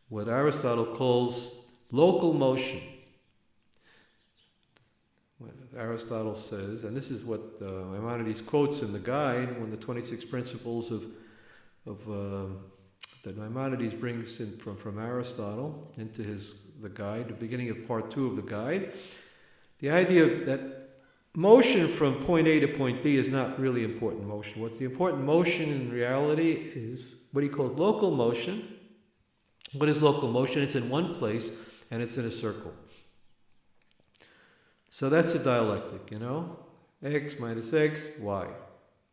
what Aristotle calls local motion. What Aristotle says, and this is what Maimonides quotes in the guide, when the 26 principles that Maimonides brings in from Aristotle into the guide, the beginning of part 2 of the guide. The idea that motion from point A to point B is not really important motion. What's the important motion in reality is what he calls local motion. What is local motion? It's in one place and it's in a circle. So that's a dialectic, x minus x, y.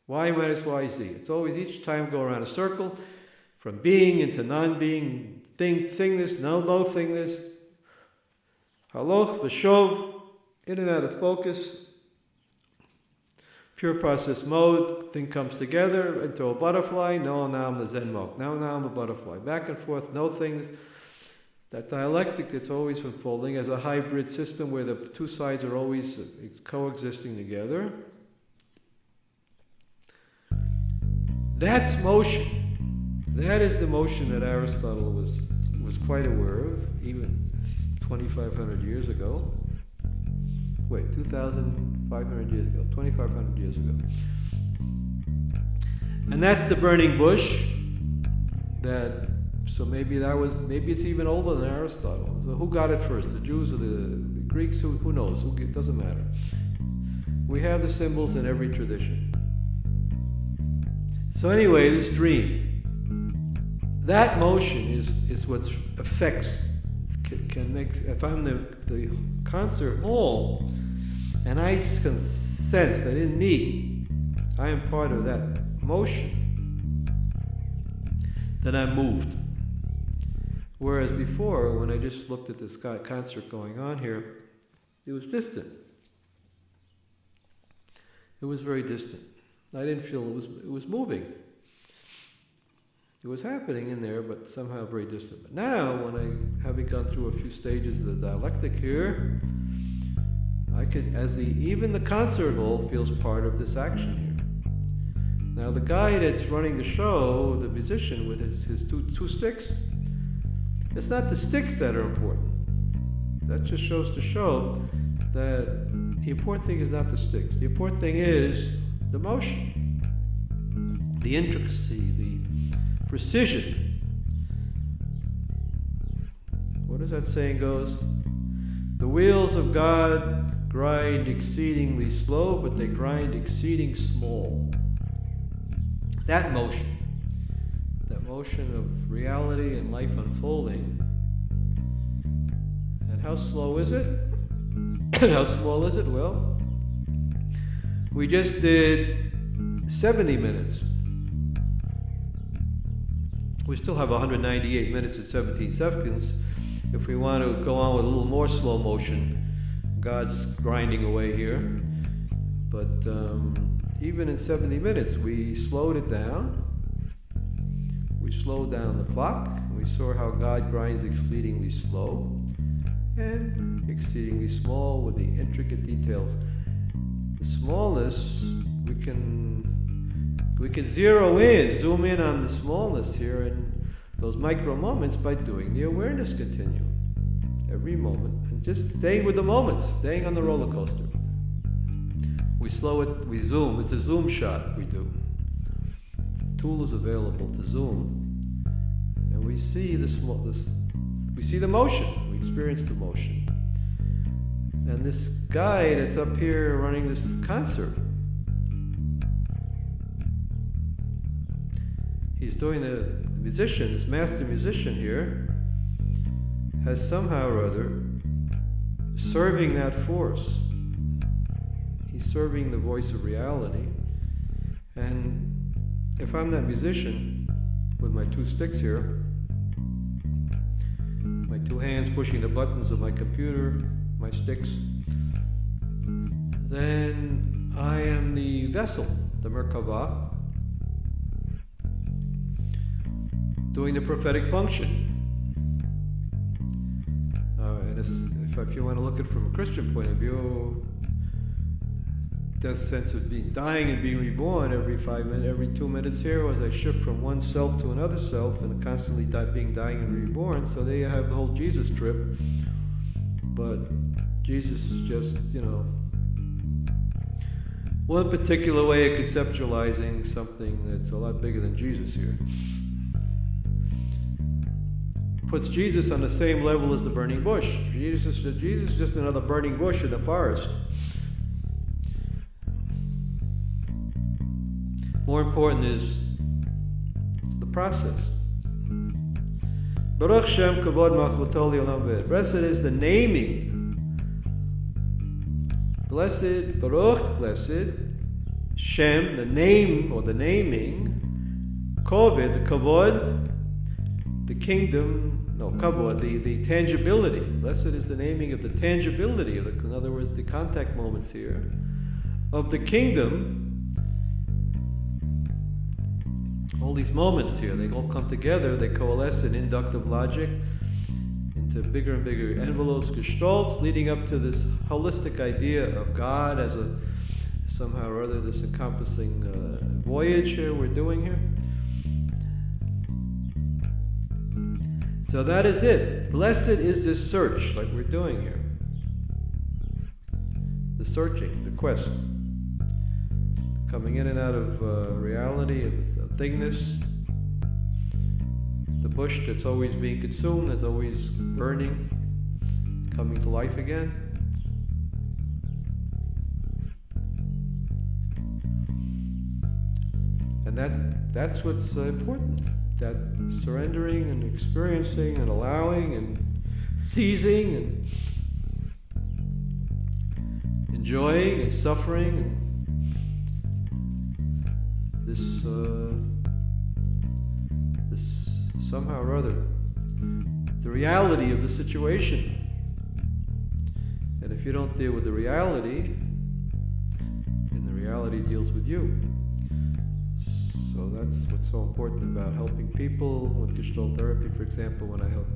Y minus y, z. It's always each time go around a circle, from being into non-being, thingness, no thingness, haloch, v'shov, in and out of focus, pure process mode, thing comes together into a butterfly, now I'm the Zen monk, now I'm a butterfly, back and forth, no things. That dialectic that's always unfolding as a hybrid system where the two sides are always coexisting together. That's motion. That is the motion that Aristotle was quite aware of, even 2,500 years ago. Wait, 2,500 years ago, 2,500 years ago. And that's the burning bush so maybe it's even older than Aristotle. So who got it first, the Jews or the Greeks? Who knows? It doesn't matter. We have the symbols in every tradition. So anyway, this dream, that motion is what affects, can make, if I'm the concert hall, and I can sense that in me, I am part of that motion, then I'm moved. Whereas before, when I just looked at this concert going on here, it was distant. It was very distant. I didn't feel it was moving. It was happening in there, but somehow very distant. But now, when I, having gone through a few stages of the dialectic here, I could, even the concert hall feels part of this action here. Now the guy that's running the show, the musician with his two sticks, it's not the sticks that are important. That just shows to show that the important thing is not the sticks. The important thing is the motion, the intricacy, the precision. What does that saying goes? The wheels of God grind exceedingly slow, but they grind exceeding small. That motion of reality and life unfolding. And how slow is it? How small is it? Well, we just did 70 minutes. We still have 198 minutes and 17 seconds. If we want to go on with a little more slow motion, God's grinding away here. But even in 70 minutes, we slowed it down. We slowed down the clock. We saw how God grinds exceedingly slow and exceedingly small with the intricate details. The smallness, we can zero in, zoom in on the smallness here and those micro moments by doing the awareness continuum. Every moment, and just staying with the moments, staying on the roller coaster. We slow it, we zoom, it's a zoom shot we do. The tool is available to zoom, and we see we see the motion, we experience the motion. And this guy that's up here running this concert, he's doing the musician, this master musician here, has somehow or other serving that force. He's serving the voice of reality. And if I'm that musician with my two sticks here, my two hands pushing the buttons of my computer, my sticks, then I am the vessel, the Merkava, doing the prophetic function. And if you want to look at it from a Christian point of view, death sense of dying and being reborn every 5 minutes, every 2 minutes here, as I shift from one self to another self and constantly dying and reborn. So there you have the whole Jesus trip. But Jesus is just, one particular way of conceptualizing something that's a lot bigger than Jesus here. Puts Jesus on the same level as the burning bush. Jesus is just another burning bush in the forest. More important is the process. Baruch Shem Kavod Malchuto Le'olam V'ed. Blessed is the naming. Blessed, Baruch, blessed, Shem, the name or the naming, Koved, the Kavod, the kingdom, Kavod, the tangibility. Blessed is the naming of the tangibility, in other words, the contact moments here, of the kingdom. All these moments here, they all come together, they coalesce in inductive logic into bigger and bigger envelopes, gestalts, leading up to this holistic idea of God as a somehow or other this encompassing voyage here we're doing here. So that is it. Blessed is this search, like we're doing here. The searching, the quest. Coming in and out of reality, of thingness. The bush that's always being consumed, that's always burning, coming to life again. And that's what's important. That surrendering and experiencing and allowing and seizing and enjoying and suffering and this somehow or other, the reality of the situation. And if you don't deal with the reality, then the reality deals with you. So that's what's so important about helping people with Gestalt therapy, for example, when I help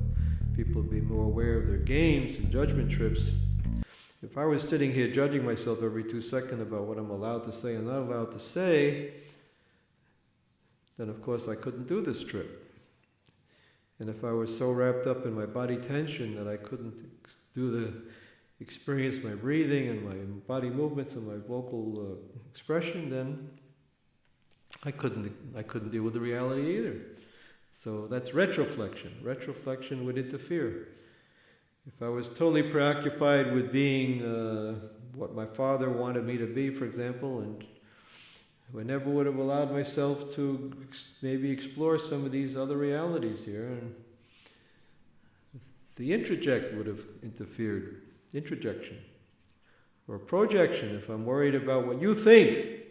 people be more aware of their games and judgment trips. If I was sitting here judging myself every 2 seconds about what I'm allowed to say and not allowed to say, then of course I couldn't do this trip. And if I was so wrapped up in my body tension that I couldn't experience my breathing and my body movements and my vocal expression, then I couldn't deal with the reality either. So that's retroflexion. Retroflexion would interfere. If I was totally preoccupied with being what my father wanted me to be, for example, and I never would have allowed myself to maybe explore some of these other realities here, and the introject would have interfered. Introjection. Or projection, if I'm worried about what you think.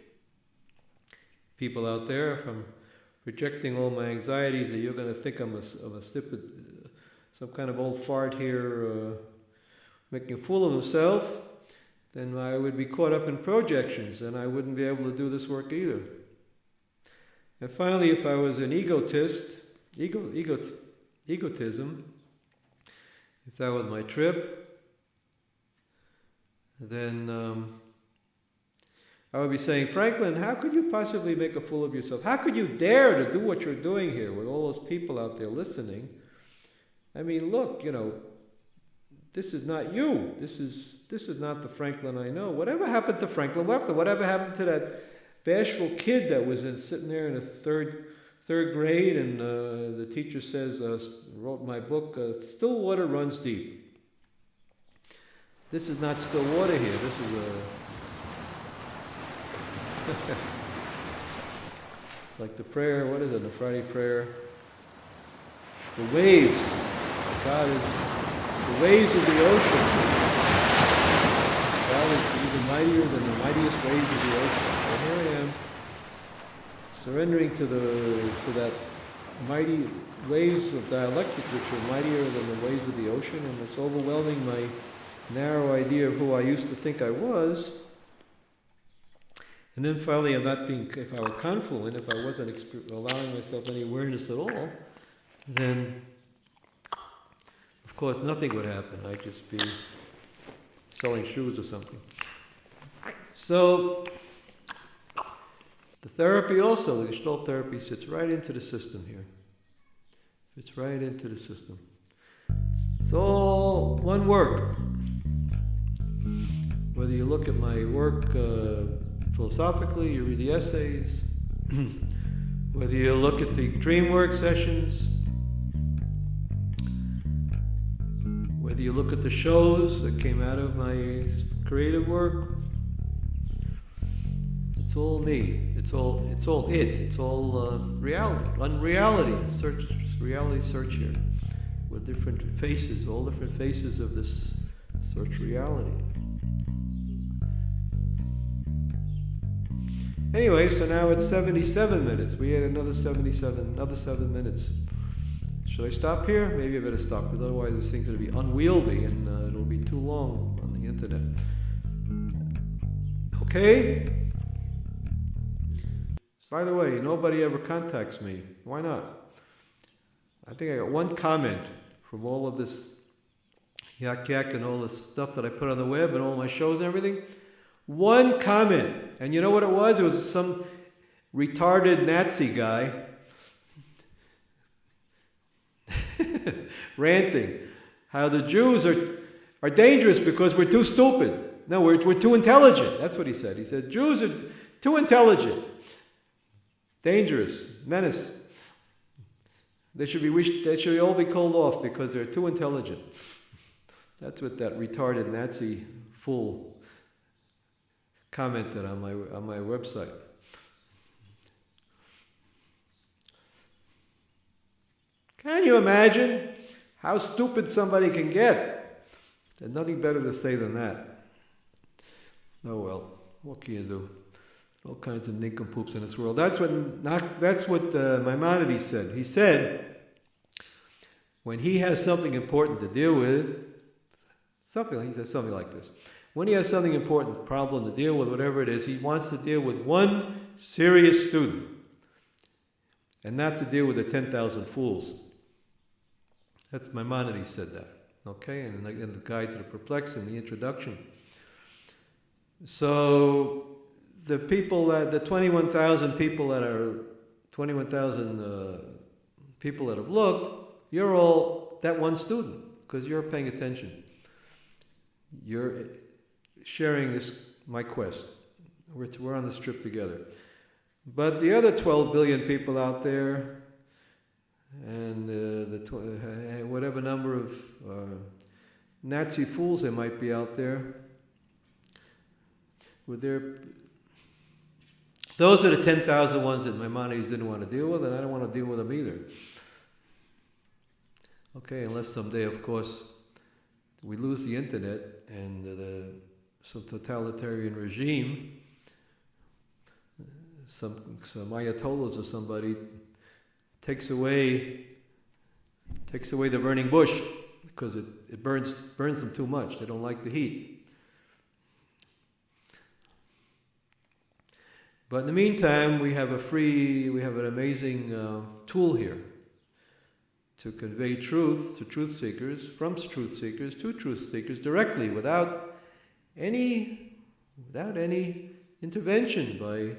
People out there, if I'm projecting all my anxieties that you're going to think I'm a stupid, some kind of old fart here, making a fool of himself, then I would be caught up in projections and I wouldn't be able to do this work either. And finally, if I was an egotist, egotism, if that was my trip, then I would be saying, Franklin, how could you possibly make a fool of yourself? How could you dare to do what you're doing here with all those people out there listening? I mean, look, this is not you. This is not the Franklin I know. Whatever happened to Franklin Webster? Whatever happened to that bashful kid that was sitting there in the third grade and the teacher says, wrote my book, Still Water Runs Deep. This is not still water here. This is like the prayer, what is it, the Friday prayer? The waves. God is the waves of the ocean. God is even mightier than the mightiest waves of the ocean. So here I am, surrendering to that mighty waves of dialectic which are mightier than the waves of the ocean, and it's overwhelming my narrow idea of who I used to think I was. And then finally, if I were confluent, if I wasn't allowing myself any awareness at all, then of course nothing would happen. I'd just be selling shoes or something. So, the therapy also, the Gestalt therapy fits right into the system here. Fits right into the system. It's all one work. Whether you look at my work philosophically, you read the essays, whether you look at the DreamWork sessions, whether you look at the shows that came out of my creative work, it's all me. It's all it. It's all reality. Unreality. Reality search here, with different faces, all different faces of this search reality. Anyway, so now it's 77 minutes. We had another 7 minutes. Should I stop here? Maybe I better stop, because otherwise this thing's going to be unwieldy and it'll be too long on the internet. Okay? By the way, nobody ever contacts me. Why not? I think I got one comment from all of this yak and all this stuff that I put on the web and all my shows and everything. One comment. And you know what it was? It was some retarded Nazi guy ranting how the Jews are dangerous because we're too stupid. No, we're too intelligent. That's what he said. He said, Jews are too intelligent. Dangerous. Menace. They should all be called off because they're too intelligent. That's what that retarded Nazi fool commented on my website. Can you imagine how stupid somebody can get? There's nothing better to say than that. Oh well, what can you do? All kinds of nincompoops in this world. That's what Maimonides said. He said, when he has something important to deal with, he said something like this. When he has something important, problem to deal with, whatever it is, he wants to deal with one serious student and not to deal with the 10,000 fools. That's Maimonides said that. Okay, and in the Guide to the Perplexed, in the introduction. So the people, the 21,000 people that have looked, you're all that one student because you're paying attention. You're sharing my quest. We're on this trip together. But the other 12 billion people out there, and whatever number of Nazi fools there might be out there, those are the 10,000 ones that Maimonides didn't want to deal with, and I don't want to deal with them either. Okay, unless someday, of course, we lose the internet and some totalitarian regime, some ayatollahs or somebody takes away the burning bush because it burns them too much. They don't like the heat. But in the meantime, we have an amazing tool here to convey truth to truth seekers, from truth seekers to truth seekers directly, without any intervention by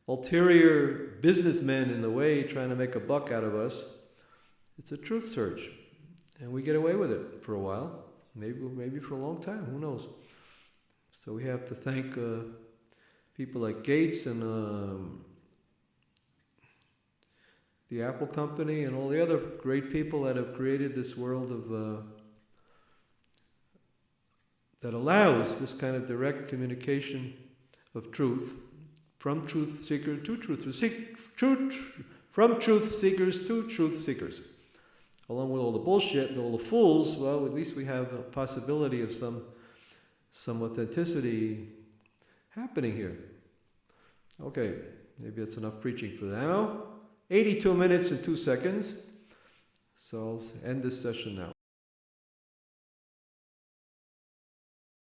ulterior businessmen in the way trying to make a buck out of us. It's a truth search, and we get away with it for a while, maybe for a long time. Who knows? So we have to thank people like Gates and the Apple Company and all the other great people that have created this world of that allows this kind of direct communication of truth from truth seekers to from truth seekers to truth seekers. Along with all the bullshit and all the fools, well, at least we have a possibility of some authenticity happening here. Okay, maybe that's enough preaching for now. 82 minutes and 2 seconds. So I'll end this session now.